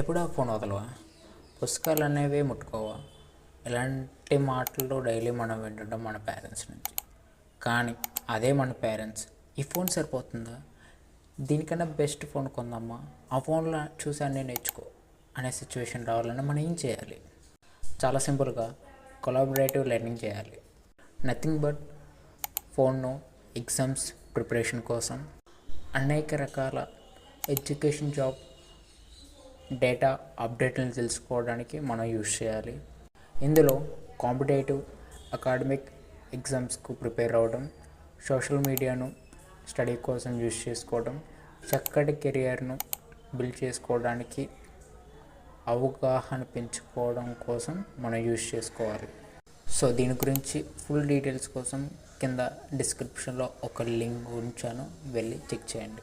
ఎప్పుడు ఆ ఫోన్ వదలవా, పుస్తకాలు అనేవి ముట్టుకోవా, ఇలాంటి మాటలు డైలీ మనం వింటుంటాం మన పేరెంట్స్ నుంచి. కానీ అదే మన పేరెంట్స్ ఈ ఫోన్ సరిపోతుందా, దీనికన్నా బెస్ట్ ఫోన్ కొందమ్మా, ఆ ఫోన్లో చూసి అన్నీ నేర్చుకో అనే సిచ్యువేషన్ రావాలంటే మనం ఏం చేయాలి? చాలా సింపుల్గా కొలాబరేటివ్ లెర్నింగ్ చేయాలి. నథింగ్ బట్ ఫోన్ను ఎగ్జామ్స్ ప్రిపరేషన్ కోసం, అనేక రకాల ఎడ్యుకేషన్, జాబ్, డేటా అప్డేట్లను తెలుసుకోవడానికి మనం యూజ్ చేయాలి. ఇందులో కాంపిటేటివ్, అకాడమిక్ ఎగ్జామ్స్కు ప్రిపేర్ అవ్వడం, సోషల్ మీడియాను స్టడీ కోసం యూజ్ చేసుకోవడం, చక్కటి కెరియర్ను బిల్డ్ చేసుకోవడానికి, అవగాహన పెంచుకోవడం కోసం మనం యూజ్ చేసుకోవాలి. సో దీని గురించి ఫుల్ డీటెయిల్స్ కోసం కింద డిస్క్రిప్షన్లో ఒక లింక్ ఉంచాను, వెళ్ళి చెక్ చేయండి.